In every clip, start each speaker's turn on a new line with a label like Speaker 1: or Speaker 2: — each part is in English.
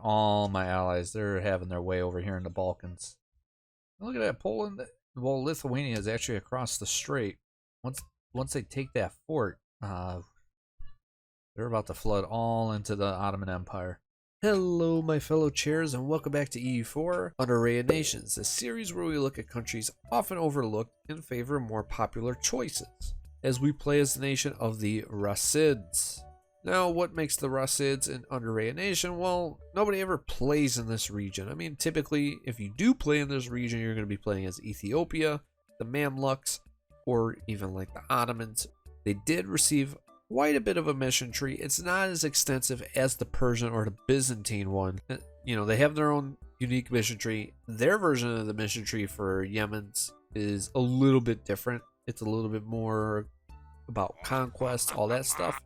Speaker 1: All my allies, they're having their way over here in the Balkans. Look at that, Poland. Well, Lithuania is actually across the strait. Once they take that fort, they're about to flood all into the Ottoman Empire. Hello, my fellow chairs, and welcome back to EU4 Underrated Nations, a series where we look at countries often overlooked in favor of more popular choices, as we play as the nation of the Rassids. Now, what makes the Rassids an underrated nation? Well, nobody ever plays in this region. I mean, typically, if you do play in this region, you're going to be playing as Ethiopia, the Mamluks, or even like the Ottomans. They did receive quite a bit of a mission tree. It's not as extensive as the Persian or the Byzantine one. You know, they have their own unique mission tree. Their version of the mission tree for Yemen's is a little bit different. It's a little bit more about conquest, all that stuff.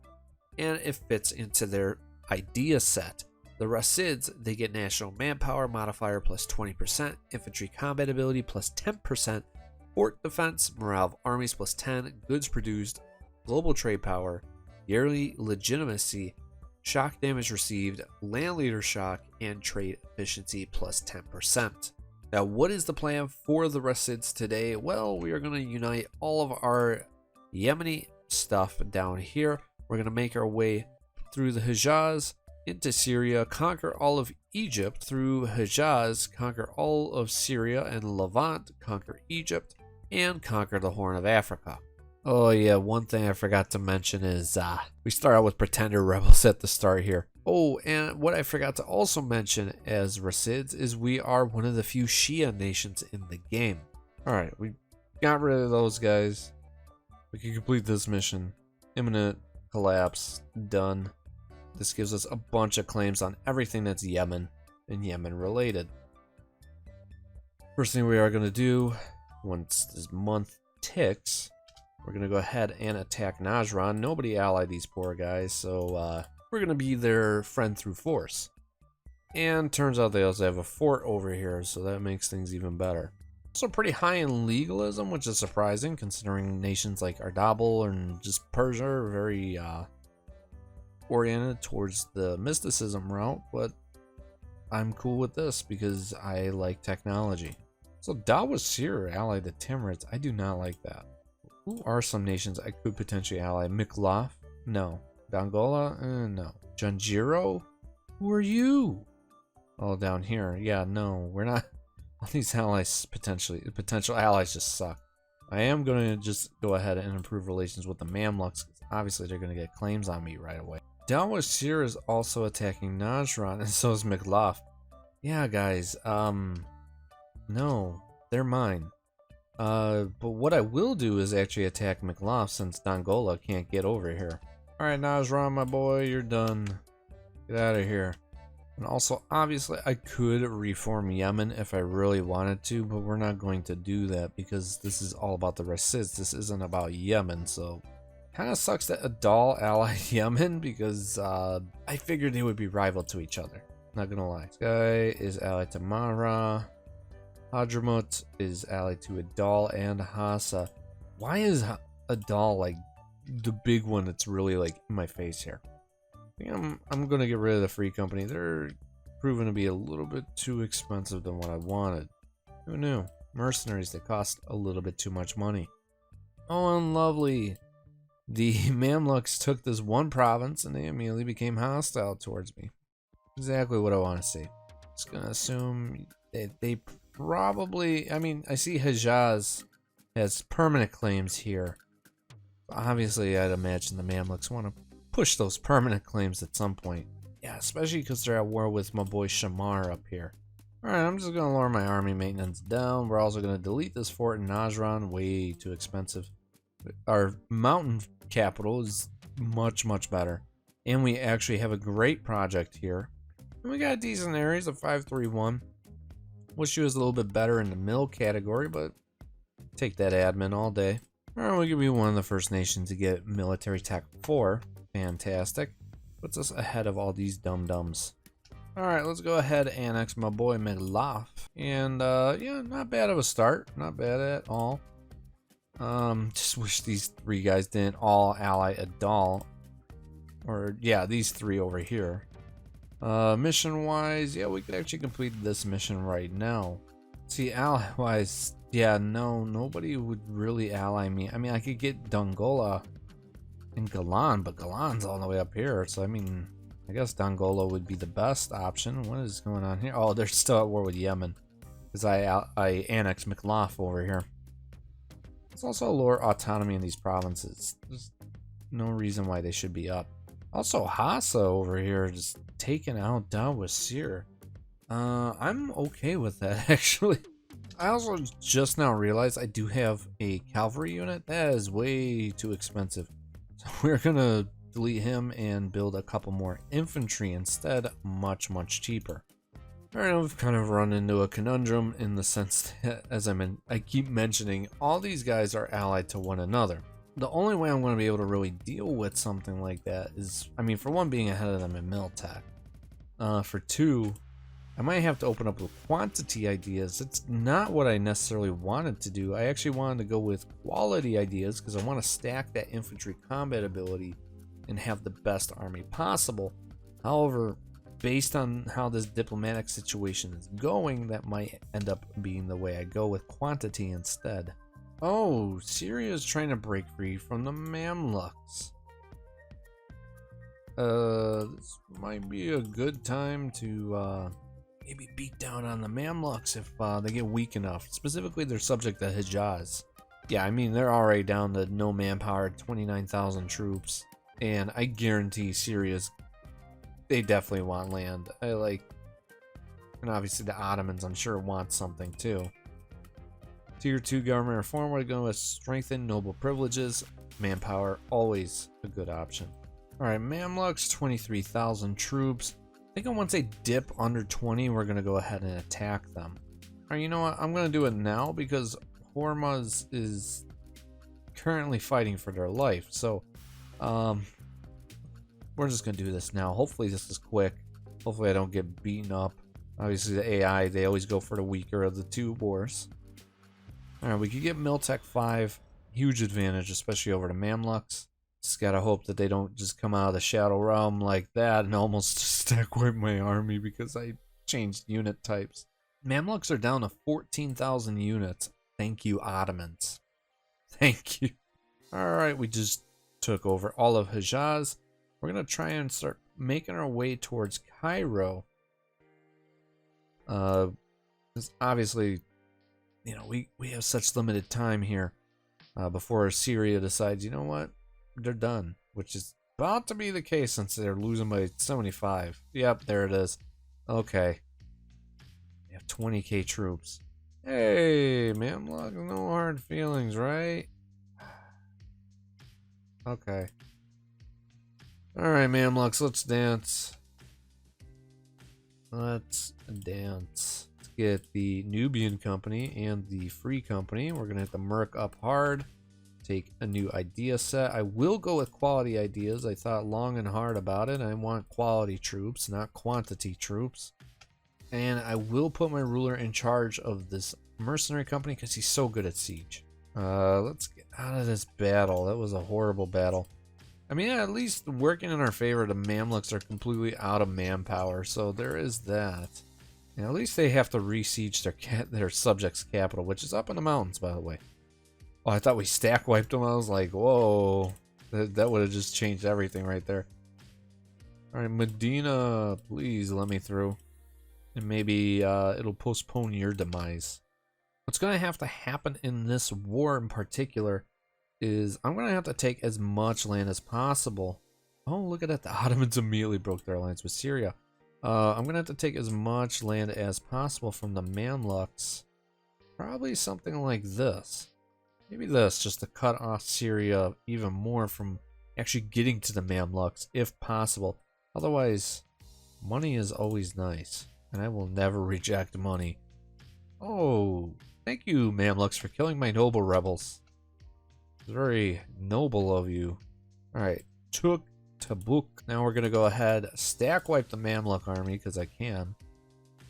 Speaker 1: And it fits into their idea set. The Rassids, they get national manpower modifier plus 20%, infantry combat ability plus 10%, fort defense, morale of armies plus 10, goods produced, global trade power, yearly legitimacy, shock damage received, land leader shock, and trade efficiency plus 10%. Now, what is the plan for the Rassids today? Well, we are going to unite all of our Yemeni stuff down here. We're going to make our way through the Hejaz into Syria, conquer all of Egypt through Hejaz, conquer all of Syria and Levant, conquer Egypt, and conquer the Horn of Africa. Oh yeah, one thing I forgot to mention is we start out with pretender rebels at the start here. Oh, and what I forgot to also mention as Rassids is we are one of the few Shia nations in the game. Alright, we got rid of those guys. We can complete this mission. Imminent collapse, done. This gives us a bunch of claims on everything that's Yemen and Yemen related. First thing we are going to do, once this month ticks, we're going to go ahead and attack Najran. Nobody allied these poor guys, so we're going to be their friend through force. And turns out they also have a fort over here, so that makes things even better. Also pretty high in legalism, which is surprising considering nations like Ardabal and just Persia are very oriented towards the mysticism route, but I'm cool with this because I like technology. So Dawasir allied the Timurids. I do not like that. Who are some nations I could potentially ally? Miklaf? No. Dongola? No. Janjiro? Who are you? Oh, down here. Yeah, no, we're not. All these allies potential allies just suck. I am going to just go ahead and improve relations with the Mamluks. Obviously, they're going to get claims on me right away. Dawasir is also attacking Najran, and so is Miklaf. Yeah, guys. No, they're mine. But what I will do is actually attack Miklaf since Dongola can't get over here. Alright, Najran, my boy, you're done. Get out of here. And also, obviously, I could reform Yemen if I really wanted to, but we're not going to do that because this is all about the Rassids. This isn't about Yemen, so kind of sucks that Adal allied Yemen because I figured they would be rival to each other. Not gonna lie. This guy is allied to Mara. Hadramut is allied to Adal and Hassa. Why is Adal like the big one that's really like in my face here? I think I'm gonna get rid of the free company. They're proven to be a little bit too expensive than what I wanted. Who knew? Mercenaries that cost a little bit too much money. Oh, and lovely. The Mamluks took this one province and they immediately became hostile towards me. Exactly what I want to see. Just gonna assume that they probably, I mean, I see Hejaz has permanent claims here. Obviously, I'd imagine the Mamluks want to push those permanent claims at some point. Yeah, especially because they're at war with my boy Shamar up here. Alright, I'm just going to lower my army maintenance down. We're also going to delete this fort in Najran. Way too expensive. Our mountain capital is much, much better. And we actually have a great project here. And we got decent areas of 531. Wish she was a little bit better in the mill category, but take that admin all day. Alright, we could be one of the first nations to get military tech 4. Fantastic. Puts us ahead of all these dum-dums. Alright, let's go ahead and annex my boy Miklaf. And, yeah, not bad of a start. Not bad at all. Just wish these three guys didn't all ally Adal. Or, yeah, these three over here. Mission wise, yeah, we could actually complete this mission right now. See, ally wise, yeah, no, nobody would really ally me. I mean, I could get Dongola and Galan, but Galan's all the way up here, so I mean, I guess Dongola would be the best option. What is going on here? Oh, they're still at war with Yemen, because I annexed McLaugh over here. There's also lower autonomy in these provinces. There's no reason why they should be up. Also, Hassa over here just taken out down with Seer. I'm okay with that, actually. I also just now realized I do have a cavalry unit. That is way too expensive. So we're gonna delete him and build a couple more infantry instead, much cheaper. Alright, I've kind of run into a conundrum in the sense that, as I keep mentioning, all these guys are allied to one another. The only way I'm going to be able to really deal with something like that is, I mean, for one, being ahead of them in Miltech. For two, I might have to open up with quantity ideas. It's not what I necessarily wanted to do. I actually wanted to go with quality ideas because I want to stack that infantry combat ability and have the best army possible. However, based on how this diplomatic situation is going, that might end up being the way I go with quantity instead. Oh, Syria is trying to break free from the Mamluks. This might be a good time to maybe beat down on the Mamluks if they get weak enough. Specifically, they're subject to Hijaz. Yeah, I mean, they're already down to no manpower, 29,000 troops. And I guarantee Syria's, they definitely want land. And obviously the Ottomans, I'm sure, want something too. Tier 2 government reform, we're going to strengthen noble privileges. Manpower, always a good option. Alright, Mamluks, 23,000 troops. I think once they dip under 20, we're going to go ahead and attack them. Alright, you know what? I'm going to do it now because Hormuz is currently fighting for their life. So, we're just going to do this now. Hopefully this is quick. Hopefully I don't get beaten up. Obviously the AI, they always go for the weaker of the two wars. Alright, we could get Miltech 5. Huge advantage, especially over the Mamluks. Just gotta hope that they don't just come out of the Shadow Realm like that and almost stack wipe my army because I changed unit types. Mamluks are down to 14,000 units. Thank you, Ottomans. Thank you. Alright, we just took over all of Hijaz. We're gonna try and start making our way towards Cairo. Because obviously, you know, we have such limited time here before Syria decides, you know what, they're done, which is about to be the case since they're losing by 75. Yep, there it is. Okay. We have 20k troops. Hey, Mamluk, no hard feelings, right? Okay. Alright, Mamluks, let's dance. Let's dance. Let's get the Nubian company and the Free company. We're gonna hit the Merc up hard. Take a new idea set. I will go with quality ideas. I thought long and hard about it. I want quality troops, not quantity troops. And I will put my ruler in charge of this mercenary company because he's so good at siege. Let's get out of this battle. That was a horrible battle. I mean, at least working in our favor, the Mamluks are completely out of manpower, so there is that. And at least they have to re-siege their subjects' capital, which is up in the mountains, by the way. Oh, I thought we stack wiped them. I was like, whoa. That would have just changed everything right there. Alright, Medina, please let me through. And maybe it'll postpone your demise. What's going to have to happen in this war in particular is I'm going to have to take as much land as possible. Oh, look at that. The Ottomans immediately broke their alliance with Syria. I'm going to have to take as much land as possible from the Mamluks. Probably something like this. Maybe this, just to cut off Syria even more from actually getting to the Mamluks, if possible. Otherwise, money is always nice, and I will never reject money. Oh, thank you, Mamluks, for killing my noble rebels. It's very noble of you. Alright, took Tabuk. Now we're going to go ahead, stack wipe the Mamluk army, because I can.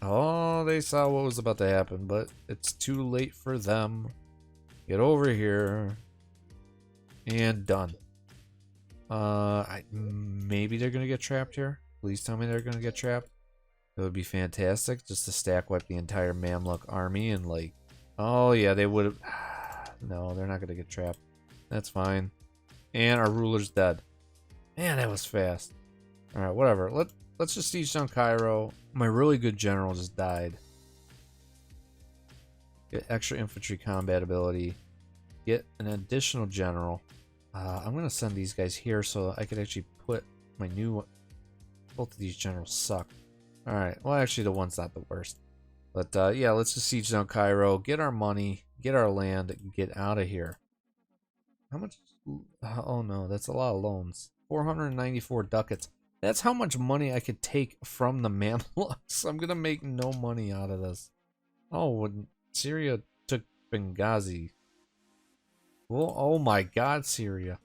Speaker 1: Oh, they saw what was about to happen, but it's too late for them. Get over here. And done. Maybe they're going to get trapped here. Please tell me they're gonna get trapped. It would be fantastic just to stack wipe the entire Mamluk army and like, oh yeah, they would have. No, they're not gonna get trapped. That's fine. And our ruler's dead. Man, that was fast. All right, whatever. Let's just siege down Cairo. My really good general just died. Get extra infantry combat ability. Get an additional general. I'm gonna send these guys here so I could actually put my new. Both of these generals suck. All right. Well, actually, the one's not the worst. But yeah, let's just siege down Cairo. Get our money. Get our land. Get out of here. How much? Oh no, that's a lot of loans. 494 ducats. That's how much money I could take from the Mamluks. I'm gonna make no money out of this. Oh, when Syria took Benghazi. Well, oh my God, Syria.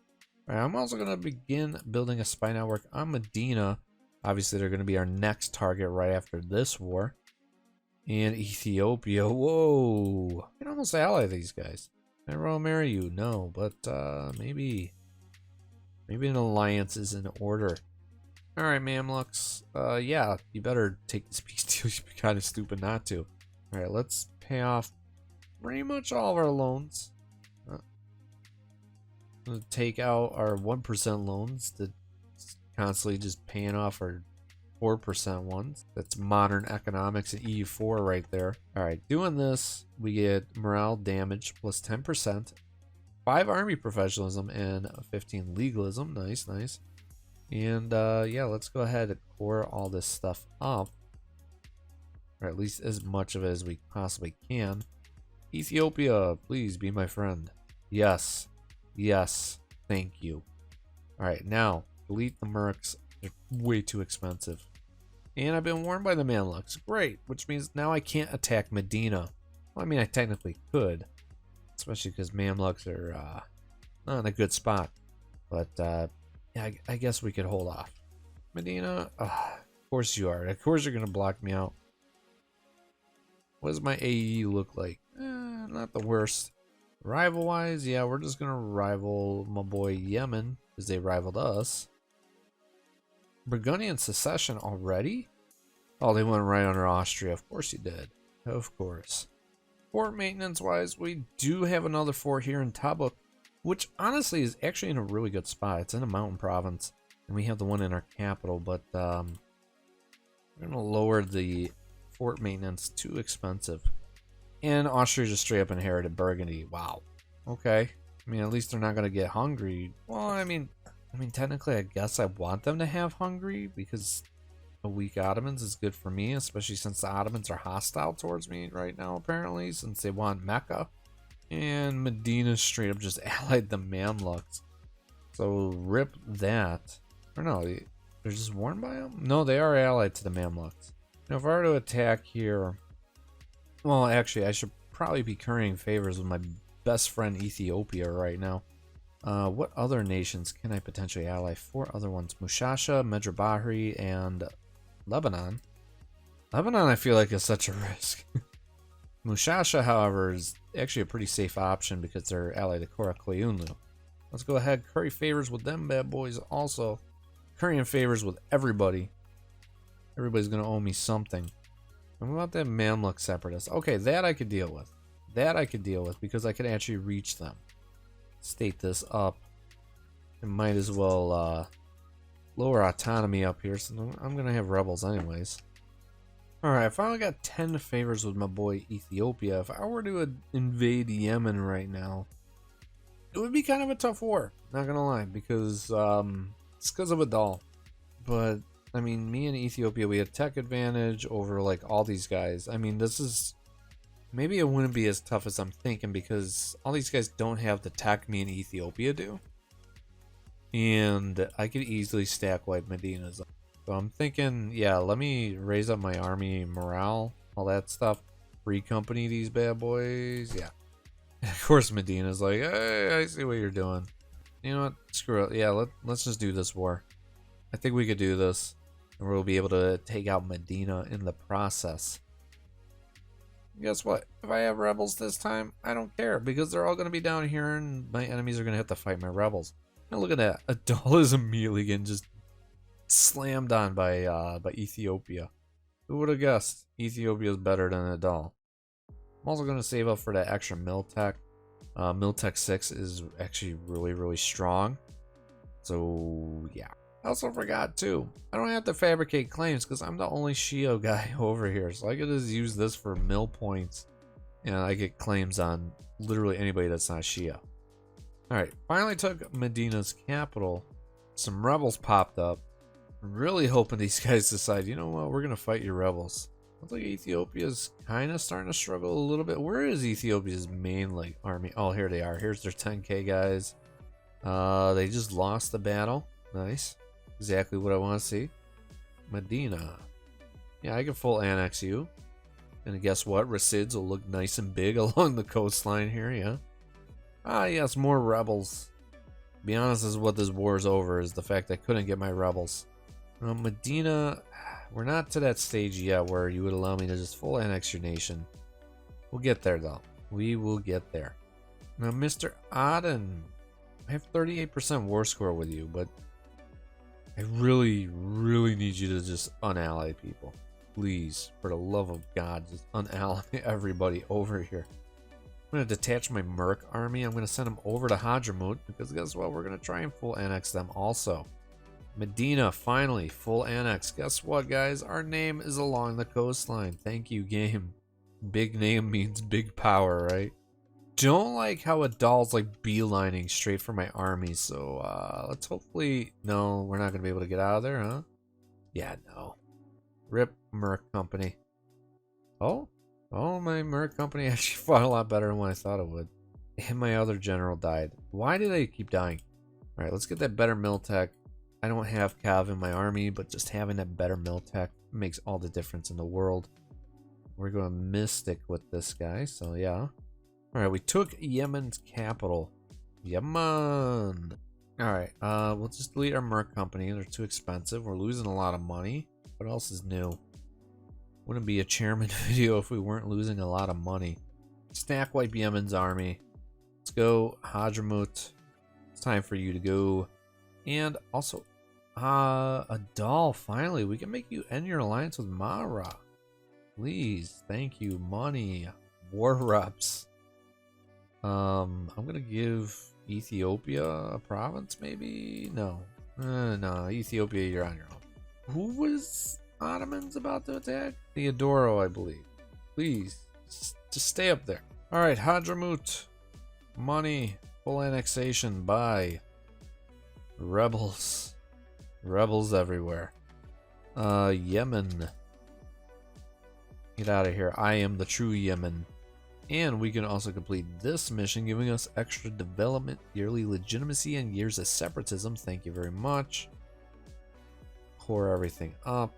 Speaker 1: All right, I'm also gonna begin building a spy network on Medina. Obviously, they're gonna be our next target right after this war. And Ethiopia. Whoa, I can almost ally these guys. Never will marry you, no, but maybe an alliance is in order. All right, Mamluks. Yeah, you better take this peace deal. You'd be kind of stupid not to. All right, let's pay off pretty much all of our loans. Take out our 1% loans that constantly just paying off our 4% ones. That's modern economics and EU4 right there. All right, doing this, we get morale damage plus 10%, 5 army professionalism, and 15 legalism. Nice, nice. And yeah, let's go ahead and core all this stuff up, or at least as much of it as we possibly can. Ethiopia, please be my friend. Yes, yes, thank you. All right, now delete the mercs. They're way too expensive. And I've been warned by the Mamluks. Great, which means now I can't attack Medina. Well, I mean, I technically could, especially because Mamluks are not in a good spot. But yeah, I guess we could hold off. Medina, of course you are. Of course you're gonna block me out. What does my AE look like? Not the worst. Rival-wise, yeah, we're just gonna rival my boy Yemen because they rivaled us. Burgundian secession already? Oh, they went right under Austria. Of course you did. Of course. Fort maintenance-wise, we do have another fort here in Tabuk, which honestly is actually in a really good spot. It's in a mountain province, and we have the one in our capital, but we're going to lower the fort maintenance. Too expensive. And Austria just straight up inherited Burgundy. Wow. Okay. I mean, at least they're not going to get hungry. Well, I mean, technically, I guess I want them to have Hungary because a weak Ottomans is good for me, especially since the Ottomans are hostile towards me right now, apparently, since they want Mecca. And Medina straight up just allied the Mamluks. So, rip that. Or no, they're just warned by them? No, they are allied to the Mamluks. Now, if I were to attack here... Well, actually, I should probably be currying favors with my best friend Ethiopia right now. What other nations can I potentially ally? 4 other ones. Mushasha, Medrabahri, and Lebanon. Lebanon, I feel like, is such a risk. Mushasha, however, is actually a pretty safe option because they're allied to Koraklayunlu. Let's go ahead, curry favors with them bad boys also. Currying favors with everybody. Everybody's going to owe me something. And what about that Mamluk separatist? Okay, that I could deal with. That I could deal with because I could actually reach them. State this up. I might as well lower autonomy up here, so I'm gonna have rebels anyways. Alright, I finally got 10 favors with my boy Ethiopia. If I were to invade Yemen right now, it would be kind of a tough war, not gonna lie, because it's because of a doll. But I mean, me and Ethiopia, we had tech advantage over like all these guys. I mean, this is maybe it wouldn't be as tough as I'm thinking because all these guys don't have the tech me and Ethiopia do. And I could easily stack wipe Medina's. So I'm thinking, yeah, let me raise up my army morale, all that stuff. Free company these bad boys, yeah. And of course Medina's like, hey, I see what you're doing. You know what, screw it. Yeah, let's just do this war. I think we could do this. And we'll be able to take out Medina in the process. Guess what? If I have rebels this time, I don't care because they're all going to be down here and my enemies are going to have to fight my rebels. Now look at that. Adal is immediately getting just slammed on by Ethiopia. Who would have guessed Ethiopia is better than Adal? I'm also going to save up for that extra Miltech. Miltech 6 is actually really strong. So, yeah. I also forgot, too. I don't have to fabricate claims because I'm the only Shio guy over here. So I could just use this for mill points. And I get claims on literally anybody that's not Shia. Alright, finally took Medina's capital. Some rebels popped up. I'm really hoping these guys decide, you know what, we're going to fight your rebels. Looks like Ethiopia's kind of starting to struggle a little bit. Where is Ethiopia's main army? Oh, here they are. Here's their 10k guys. They just lost the battle. Nice. Exactly what I want to see. Medina. Yeah, I can full annex you. And guess what? Rassids will look nice and big along the coastline here, yeah. Ah, yes, more rebels. To be honest, this is what this war is over, is the fact I couldn't get my rebels. Medina, we're not to that stage yet where you would allow me to just full annex your nation. We'll get there, though. We will get there. Now, Mr. Aden, I have 38% war score with you, but I really need you to just unally people. Please, for the love of God, just unally everybody over here. I'm going to detach my Merc army. I'm going to send them over to Hadramut, because guess what? We're going to try and full annex them also. Medina, finally, full annex. Guess what, guys? Our name is along the coastline. Thank you, game. Big name means big power, right? Don't like how Adal's like beelining straight for my army, so let's hopefully... No, we're not going to be able to get out of there, huh? Yeah, no. Rip Merc Company. Oh, my Merc Company actually fought a lot better than what I thought it would. And my other general died. Why do they keep dying? Alright, let's get that better Miltech. I don't have Cav in my army, but just having that better Miltech makes all the difference in the world. We're going to Mystic with this guy, so yeah. Alright, we took Yemen's capital. Yemen! Alright, we'll just delete our Merc Company. They're too expensive. We're losing a lot of money. What else is new? Wouldn't be a chairman video if we weren't losing a lot of money. Stack wipe Yemen's army. Let's go, Hadramut. It's time for you to go. And also, Adal, finally, we can make you end your alliance with Mara. Please, thank you, money, war reps. I'm gonna give Ethiopia a province, maybe? No. No, Ethiopia, you're on your own. Who was Ottomans about to attack? Theodoro, I believe. Please, just stay up there. Alright, Hadramut. Money. Full annexation by rebels. Rebels everywhere. Yemen. Get out of here. I am the true Yemen. And we can also complete this mission, giving us extra development, yearly legitimacy, and years of separatism. Thank you very much. Core everything up.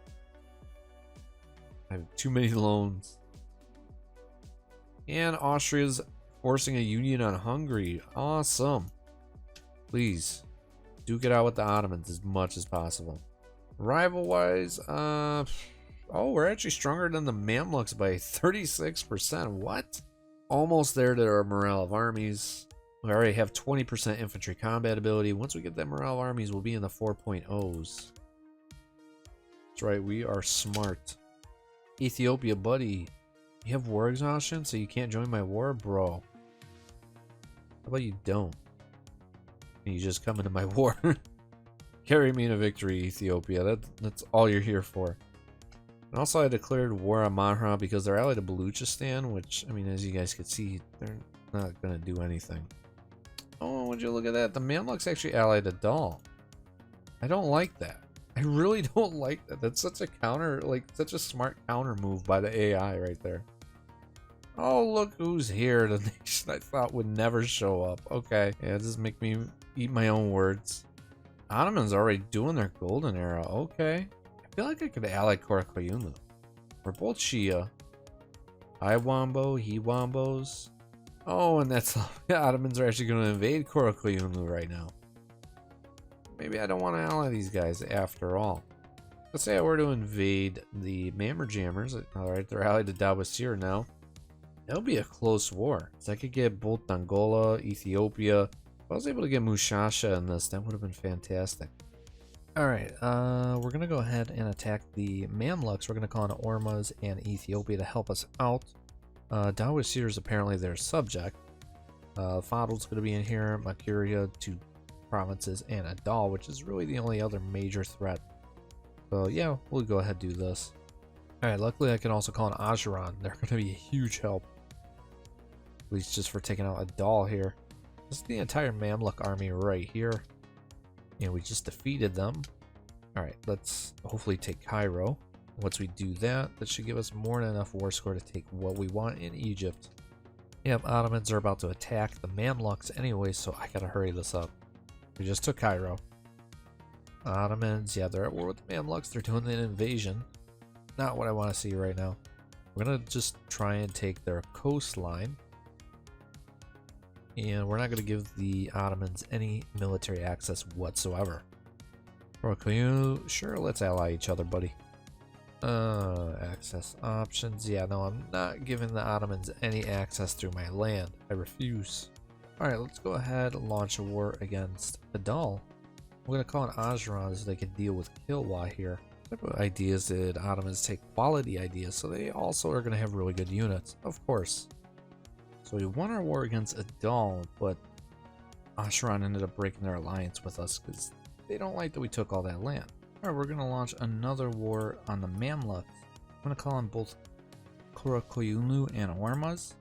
Speaker 1: I have too many loans. And Austria's forcing a union on Hungary. Awesome. Please, duke it out with the Ottomans as much as possible. Rival-wise, oh, we're actually stronger than the Mamluks by 36%. What? Almost there to our morale of armies. We already have 20% infantry combat ability. Once we get that morale of armies, we'll be in the 4.0s. That's right, we are smart. Ethiopia, buddy. You have war exhaustion, so you can't join my war? Bro. How about you don't? And you just come into my war. Carry me to victory, Ethiopia. That's all you're here for. And also I declared war on Mahra because they're allied to Baluchistan, which, I mean, as you guys can see, they're not going to do anything. Oh, would you look at that? The Mamluks actually allied to Dal. I don't like that. I really don't like that. That's such a counter, like, such a smart counter move by the AI right there. Oh, look who's here. The nation I thought would never show up. Okay. Yeah, just make me eat my own words. Ottomans already doing their golden era. Okay. I feel like I could ally Korakayunu. We're both Shia. I Wombo, he Wombos. Oh, and that's the Ottomans are actually going to invade Korakayunu right now. Maybe I don't want to ally these guys after all. Let's say I were to invade the Mammerjammers. Alright, they're allied to Dawasir now. That'll be a close war. So I could get both Angola, Ethiopia. If I was able to get Mushasha in this, that would have been fantastic. Alright, we're gonna go ahead and attack the Mamluks. We're gonna call on Ormas and Ethiopia to help us out. Dawashir is apparently their subject. Fadl's gonna be in here, Makuria, 2 provinces, and Adal, which is really the only other major threat. So yeah, we'll go ahead and do this. Alright, luckily I can also call on Ajuran. They're gonna be a huge help. At least just for taking out Adal here. This is the entire Mamluk army right here. And we just defeated them. Alright, let's hopefully take Cairo. Once we do that, that should give us more than enough war score to take what we want in Egypt. Yep, Ottomans are about to attack the Mamluks anyway, so I gotta hurry this up. We just took Cairo. Ottomans, yeah, they're at war with the Mamluks. They're doing an invasion. Not what I want to see right now. We're gonna just try and take their coastline. And we're not going to give the Ottomans any military access whatsoever. Sure, let's ally each other, buddy. Access options. Yeah, no, I'm not giving the Ottomans any access through my land. I refuse. Alright, let's go ahead and launch a war against Adal. I'm going to call on Ajuran so they can deal with Kilwa here. What type of ideas did Ottomans take? Quality ideas, so they also are going to have really good units, of course. So we won our war against Adal, but Ajuran ended up breaking their alliance with us because they don't like that we took all that land. Alright, we're going to launch another war on the Mamluks. I'm going to call on both Karakoyunlu and Ormas.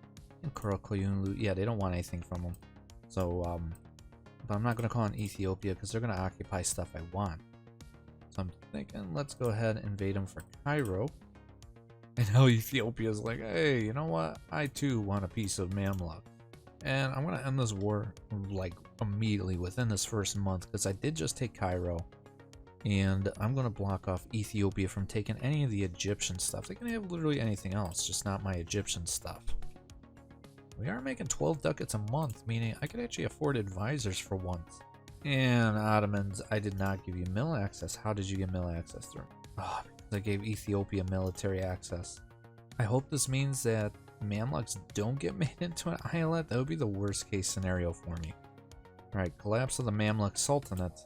Speaker 1: And Karakoyunlu, yeah, they don't want anything from them. So, but I'm not going to call on Ethiopia because they're going to occupy stuff I want. So I'm thinking, let's go ahead and invade them for Cairo. And now Ethiopia's like, hey, you know what? I too want a piece of Mamluk. And I'm going to end this war like immediately within this first month because I did just take Cairo. And I'm going to block off Ethiopia from taking any of the Egyptian stuff. They can have literally anything else, just not my Egyptian stuff. We are making 12 ducats a month, meaning I could actually afford advisors for once. And Ottomans, I did not give you mill access. How did you get mill access through? Oh, because I gave Ethiopia military access. I hope this means that Mamluks don't get made into an islet. That would be the worst case scenario for me. Alright, collapse of the Mamluk Sultanate.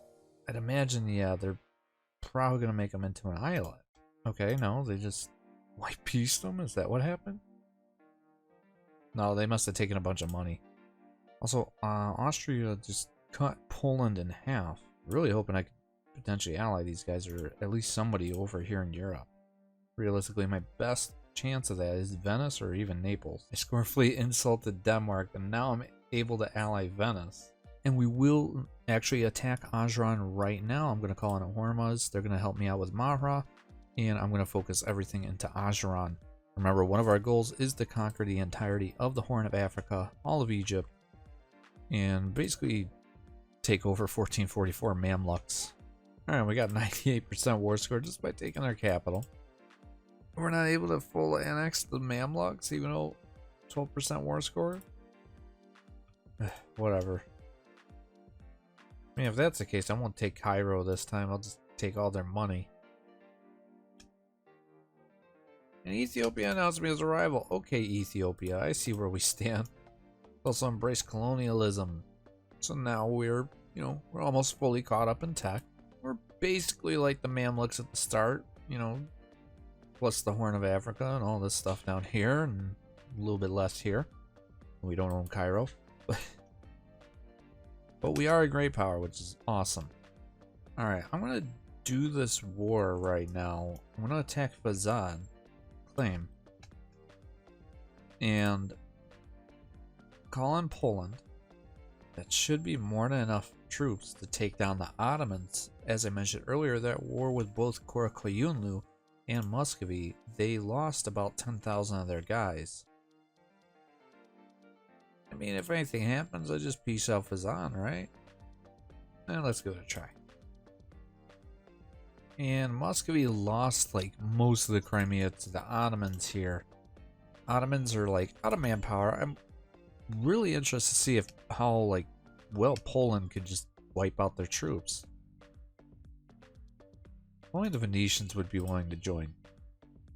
Speaker 1: I'd imagine, yeah, they're probably going to make them into an islet. Okay, no, they just white-pieced them? Is that what happened? No, they must have taken a bunch of money. Also, Austria just cut Poland in half. Really hoping I could potentially ally these guys, or at least somebody over here in Europe. Realistically, my best chance of that is Venice or even Naples. I scornfully insulted Denmark, and now I'm able to ally Venice. And we will actually attack Ajuran right now. I'm going to call on Hormuz. They're going to help me out with Mahra. And I'm going to focus everything into Ajuran. Remember, one of our goals is to conquer the entirety of the Horn of Africa, all of Egypt, and basically take over 1444 Mamluks. Alright, we got 98% war score just by taking their capital. We're not able to full annex the Mamluks, even though 12% war score? Whatever. I mean, if that's the case, I won't take Cairo this time. I'll just take all their money. And Ethiopia announced me as a rival. Okay, Ethiopia, I see where we stand. Also embrace colonialism. So now we're, we're almost fully caught up in tech. We're basically like the Mamluks at the start, plus the Horn of Africa and all this stuff down here, and a little bit less here. We don't own Cairo. But we are a great power, which is awesome. Alright, I'm going to do this war right now. I'm going to attack Fazan. Claim. And call on Poland. That should be more than enough troops to take down the Ottomans. As I mentioned earlier, that war with both Karakoyunlu and Muscovy, they lost about 10,000 of their guys. I mean, if anything happens, I just peace out Fazan, right? And let's give it a try. And Muscovy lost like most of the Crimea to the Ottomans here. Ottomans are like out of manpower. I'm really interested to see how like well Poland could just wipe out their troops. Only the Venetians would be willing to join.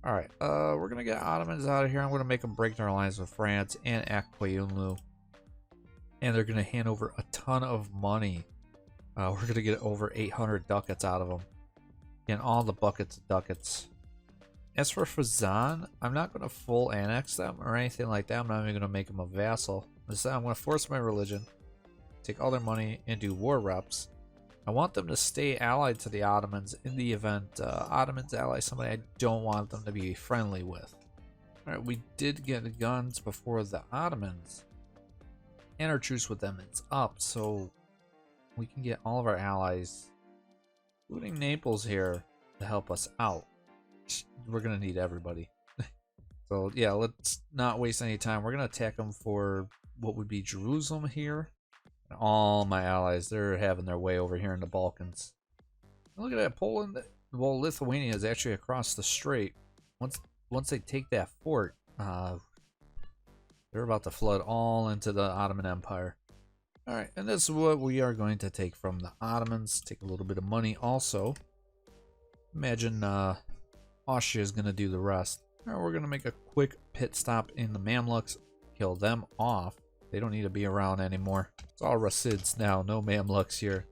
Speaker 1: Alright, we're gonna get Ottomans out of here. I'm gonna make them break their alliance with France and Akkoyunlu. And they're gonna hand over a ton of money. We're gonna get over 800 ducats out of them. And all the buckets of ducats. As for Fazan, I'm not gonna full annex them or anything like that. I'm not even gonna make them a vassal. Instead, I'm gonna force my religion, take all their money, and do war reps. I want them to stay allied to the Ottomans in the event Ottomans ally somebody I don't want them to be friendly with. Alright, we did get guns before the Ottomans. And our truce with them is up, so we can get all of our allies, including Naples here, to help us out. We're going to need everybody. So yeah, let's not waste any time. We're going to attack them for what would be Jerusalem here. And all my allies, they're having their way over here in the Balkans. Look at that, Poland. Well, Lithuania is actually across the strait. Once they take that fort, they're about to flood all into the Ottoman Empire. Alright, and this is what we are going to take from the Ottomans. Take a little bit of money also. Imagine Austria is going to do the rest. Alright, we're going to make a quick pit stop in the Mamluks. Kill them off. They don't need to be around anymore. It's all Rassids now, no Mamluks here.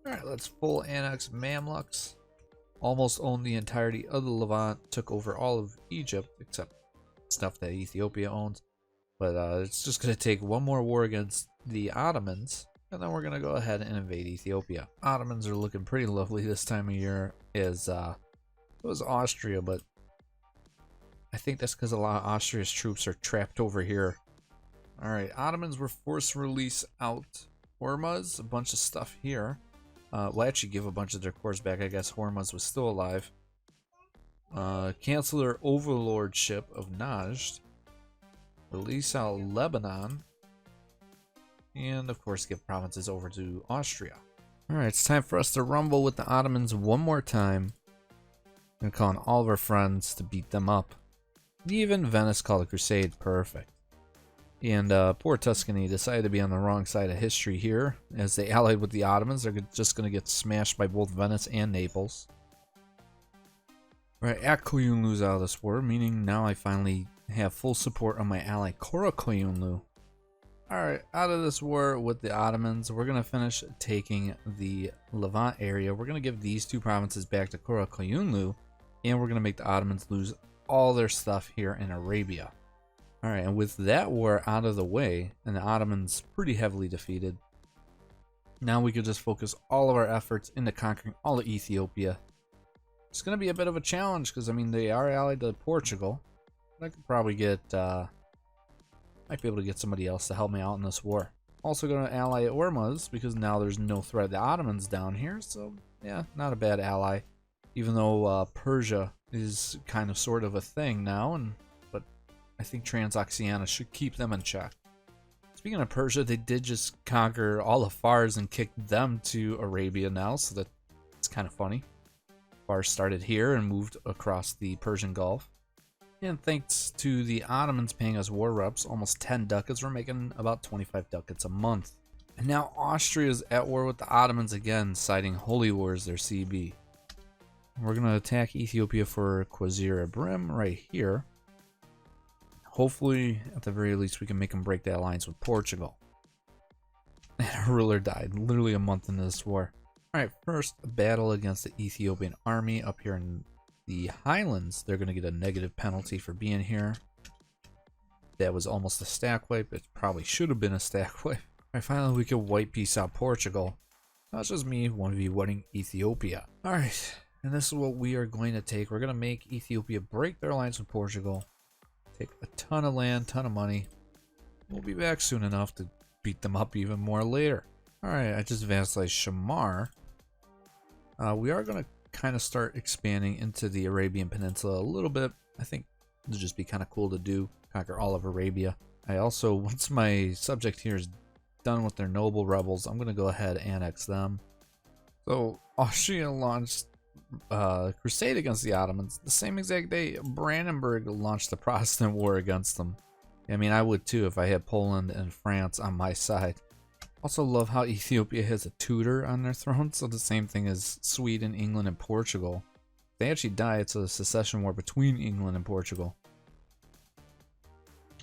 Speaker 1: Alright, let's full annex Mamluks. Almost own the entirety of the Levant. Took over all of Egypt, except stuff that Ethiopia owns. But it's just going to take one more war against the Ottomans, and then we're going to go ahead and invade Ethiopia. Ottomans are looking pretty lovely this time of year. It was Austria, but I think that's because a lot of Austria's troops are trapped over here. Alright, Ottomans were forced to release out Hormuz, a bunch of stuff here. We'll actually give a bunch of their cores back. I guess Hormuz was still alive. Cancel their overlordship of Najd. Release out Lebanon. And of course give provinces over to Austria. Alright, it's time for us to rumble with the Ottomans one more time. And call on all of our friends to beat them up. Even Venice called a crusade. Perfect. And poor Tuscany decided to be on the wrong side of history here. As they allied with the Ottomans, they're just going to get smashed by both Venice and Naples. Alright, Akkoyunlu's out of this war, meaning now I finally have full support on my ally Karakoyunlu. Alright, out of this war with the Ottomans, we're going to finish taking the Levant area. We're going to give these two provinces back to Karakoyunlu, and we're going to make the Ottomans lose all their stuff here in Arabia. Alright, and with that war out of the way, and the Ottomans pretty heavily defeated, now we could just focus all of our efforts into conquering all of Ethiopia. It's going to be a bit of a challenge, because, I mean, they are allied to Portugal. But I could probably get, might be able to get somebody else to help me out in this war. Also going to ally Hormuz, because now there's no threat of the Ottomans down here, so, yeah, not a bad ally. Even though Persia is kind of sort of a thing now, but I think Transoxiana should keep them in check. Speaking of Persia, they did just conquer all of Fars and kick them to Arabia now, so that's kind of funny. Fars started here and moved across the Persian Gulf. And thanks to the Ottomans paying us war reps, almost 10 ducats, we're making about 25 ducats a month. And now Austria is at war with the Ottomans again, citing Holy War as their CB. We're going to attack Ethiopia for Quazira Brim right here. Hopefully, at the very least, we can make them break that alliance with Portugal. And our ruler died literally a month into this war. Alright, first battle against the Ethiopian army up here in the Highlands. They're going to get a negative penalty for being here. That was almost a stack wipe. It probably should have been a stack wipe. Alright, finally we can white piece out Portugal. That's just me 1v1ing Ethiopia. Alright, and this is what we are going to take. We're going to make Ethiopia break their alliance with Portugal. Take a ton of land, ton of money. We'll be back soon enough to beat them up even more later. Alright, I just vassalized Shamar. We are going to kind of start expanding into the Arabian Peninsula a little bit. I think it'll just be kind of cool to do. Conquer all of Arabia. I also, once my subject here is done with their noble rebels, I'm going to go ahead and annex them. So, Austria launched crusade against the Ottomans the same exact day Brandenburg launched the Protestant war against them. I mean, I would too if I had Poland and France on my side. Also love how Ethiopia has a tutor on their throne, so the same thing as Sweden, England, and Portugal. They actually die. It's a secession war between England and Portugal.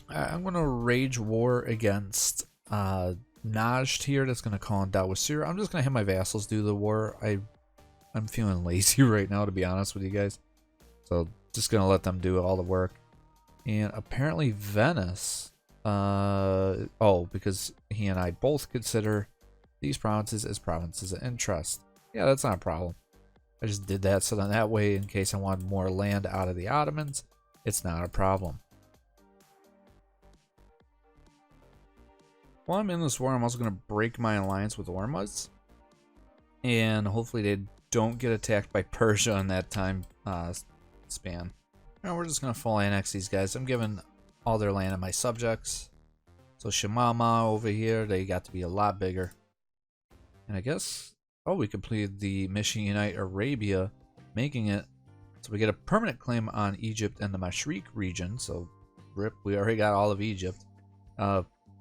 Speaker 1: I'm going to rage war against Najd here that's going to call in Dawasir. I'm just going to have my vassals do the war. I'm feeling lazy right now, to be honest with you guys. So just going to let them do all the work. And apparently Venice, because he and I both consider these provinces as provinces of interest. Yeah, that's not a problem. I just did that so that way, in case I wanted more land out of the Ottomans, it's not a problem. While I'm in this war, I'm also going to break my alliance with Ormuz. And hopefully they don't get attacked by Persia in that time span. Now we're just going to full annex these guys. I'm giving all their land to my subjects. So Shamama over here, they got to be a lot bigger. And I guess, we completed the mission Unite Arabia, making it so we get a permanent claim on Egypt and the Mashriq region. So rip, we already got all of Egypt.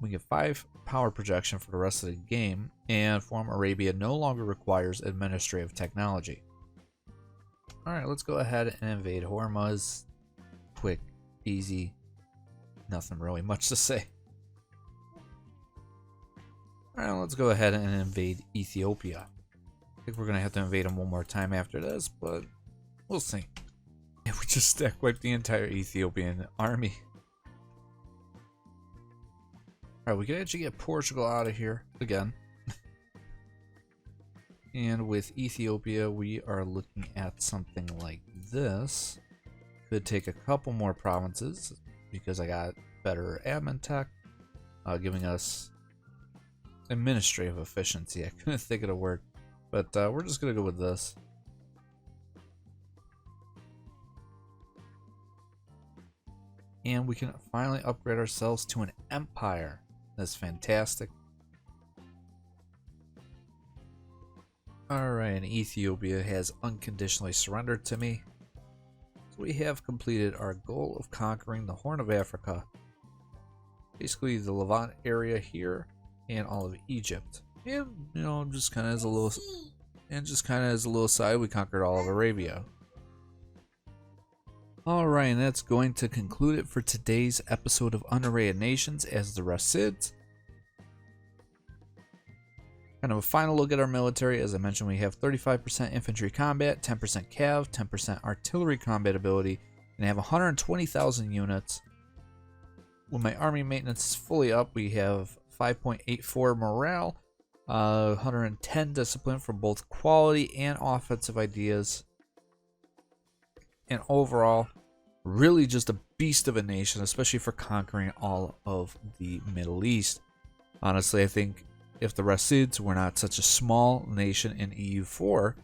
Speaker 1: We get 5 power projection for the rest of the game, and Form Arabia no longer requires administrative technology. Alright, let's go ahead and invade Hormuz. Quick, easy, nothing really much to say. Alright, let's go ahead and invade Ethiopia. I think we're going to have to invade them one more time after this, but we'll see. If we just stack wipe the entire Ethiopian army. Alright, we can actually get Portugal out of here again. And with Ethiopia, we are looking at something like this. Could take a couple more provinces because I got better admin tech, giving us administrative efficiency. I couldn't think of the word, but we're just going to go with this. And we can finally upgrade ourselves to an empire. That's fantastic. Alright, and Ethiopia has unconditionally surrendered to me. So we have completed our goal of conquering the Horn of Africa. Basically the Levant area here and all of Egypt. And, you know, just kind of as a little side, we conquered all of Arabia. Alright, and that's going to conclude it for today's episode of Unrated Nations as the Rassids. Kind of a final look at our military. As I mentioned, we have 35% infantry combat, 10% cav, 10% artillery combat ability, and I have 120,000 units. When my army maintenance is fully up, we have 5.84 morale, 110 discipline for both quality and offensive ideas. And overall, really just a beast of a nation, especially for conquering all of the Middle East. Honestly, I think if the Rassids were not such a small nation in EU4,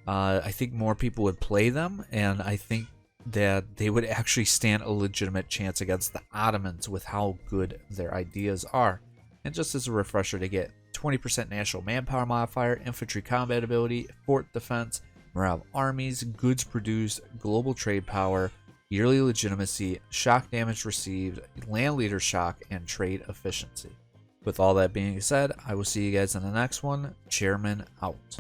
Speaker 1: I think more people would play them, and I think that they would actually stand a legitimate chance against the Ottomans with how good their ideas are. And just as a refresher, they get 20% national manpower modifier, infantry combat ability, fort defense, morale of armies, goods produced, global trade power, yearly legitimacy, shock damage received, land leader shock, and trade efficiency. With all that being said, I will see you guys in the next one. Chairman out.